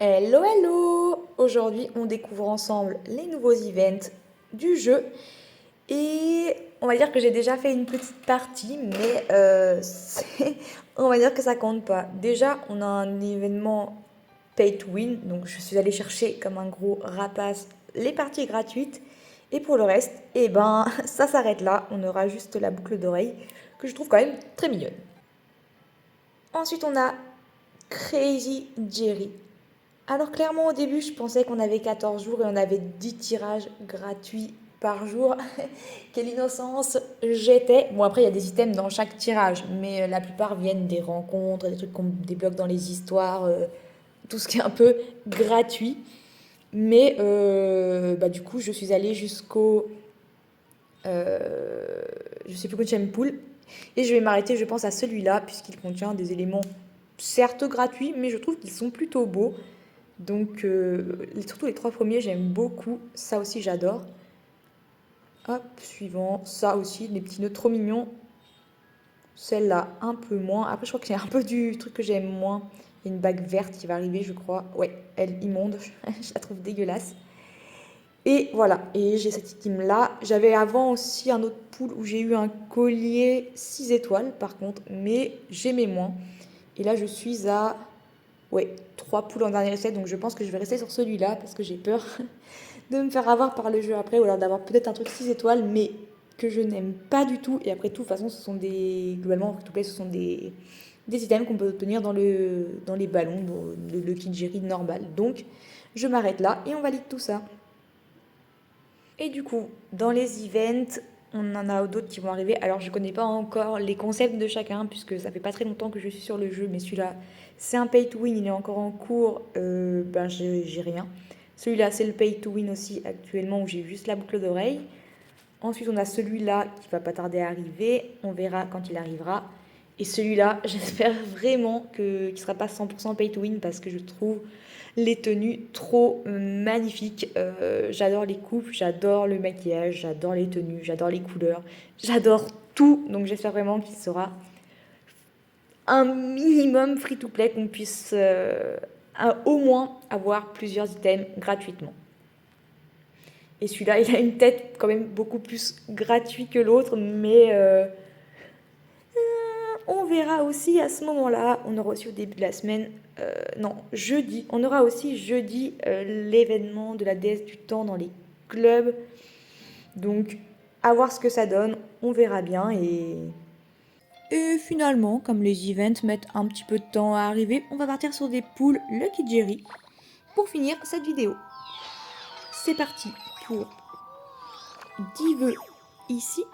Hello, hello! Aujourd'hui, on découvre ensemble les nouveaux events du jeu. Et on va dire que j'ai déjà fait une petite partie, mais on va dire que ça compte pas. Déjà, on a un événement pay to win, donc je suis allée chercher comme un gros rapace les parties gratuites. Et pour le reste, eh ben, ça s'arrête là. On aura juste la boucle d'oreille que je trouve quand même très mignonne. Ensuite, on a Crazy Jerry. Alors clairement au début je pensais qu'on avait 14 jours et on avait 10 tirages gratuits par jour. Quelle innocence j'étais. Bon après il y a des items dans chaque tirage, mais la plupart viennent des rencontres, des trucs qu'on débloque dans les histoires, tout ce qui est un peu gratuit. Mais du coup je suis allée jusqu'au... je sais plus combien pool. Et je vais m'arrêter je pense à celui-là puisqu'il contient des éléments certes gratuits mais je trouve qu'ils sont plutôt beaux. Donc, surtout les trois premiers, j'aime beaucoup. Ça aussi, j'adore. Hop, suivant. Ça aussi, les petits nœuds trop mignons. Celle-là, un peu moins. Après, je crois que c'est un peu du truc que j'aime moins. Il y a une bague verte qui va arriver, je crois. Ouais, elle immonde. Je la trouve dégueulasse. Et voilà, et j'ai cette item-là. J'avais avant aussi un autre pool où j'ai eu un collier 6 étoiles, par contre, mais j'aimais moins. Et là, je suis à... Ouais, 3 poules en dernier essai, donc je pense que je vais rester sur celui-là parce que j'ai peur de me faire avoir par le jeu après, ou alors d'avoir peut-être un truc 6 étoiles, mais que je n'aime pas du tout. Et après tout, de toute façon, ce sont des... Globalement, free to play, ce sont des items qu'on peut obtenir dans les ballons, dans le Kijiri normal. Donc, je m'arrête là et on valide tout ça. Et du coup, dans les events, on en a d'autres qui vont arriver. Alors, je connais pas encore les concepts de chacun, puisque ça fait pas très longtemps que je suis sur le jeu, mais celui-là, c'est un pay to win, il est encore en cours, j'ai rien. Celui-là, c'est le pay to win aussi actuellement, où j'ai juste la boucle d'oreille. Ensuite, on a celui-là qui va pas tarder à arriver. On verra quand il arrivera. Et celui-là, j'espère vraiment qu'il ne sera pas 100% pay to win parce que je trouve les tenues trop magnifiques. J'adore les coupes, j'adore le maquillage, j'adore les tenues, j'adore les couleurs, j'adore tout. Donc j'espère vraiment qu'il sera un minimum free to play, qu'on puisse au moins avoir plusieurs items gratuitement. Et celui-là, il a une tête quand même beaucoup plus gratuit que l'autre, mais on verra aussi à ce moment-là. On aura aussi au début de la semaine, non, jeudi, on aura aussi jeudi l'événement de la déesse du temps dans les clubs. Donc, à voir ce que ça donne, on verra bien. Et finalement, comme les events mettent un petit peu de temps à arriver, on va partir sur des poules Lucky Jerry pour finir cette vidéo. C'est parti pour 10 vœux ici.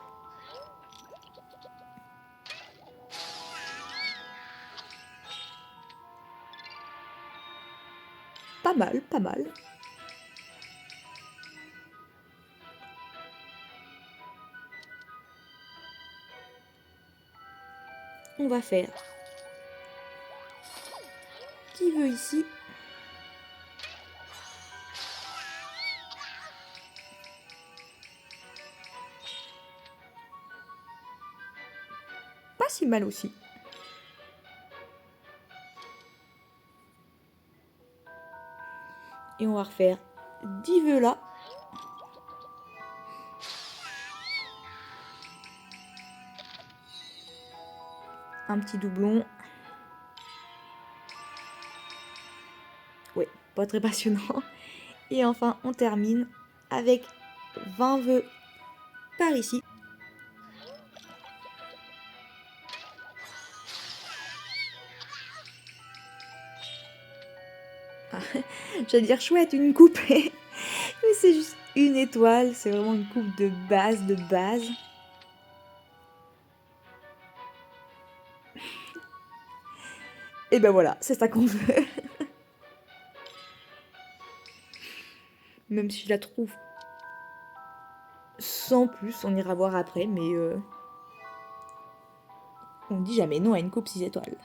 Pas mal, pas mal. On va faire 10 vœux ici. Pas si mal aussi. Et on va refaire 10 vœux là. Un petit doublon. Ouais, pas très passionnant. Et enfin, on termine avec 20 vœux par ici. Ah, j'allais dire chouette, une coupe. Mais c'est juste une étoile. C'est vraiment une coupe de base, de base. Et ben voilà, c'est ça qu'on veut. Même si je la trouve sans plus, on ira voir après, mais on dit jamais non à une coupe 6 étoiles.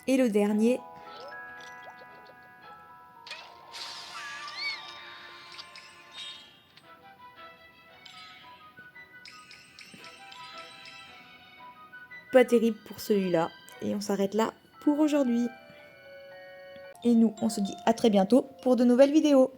Et le dernier, pas terrible pour celui-là. Et on s'arrête là pour aujourd'hui. Et nous, on se dit à très bientôt pour de nouvelles vidéos.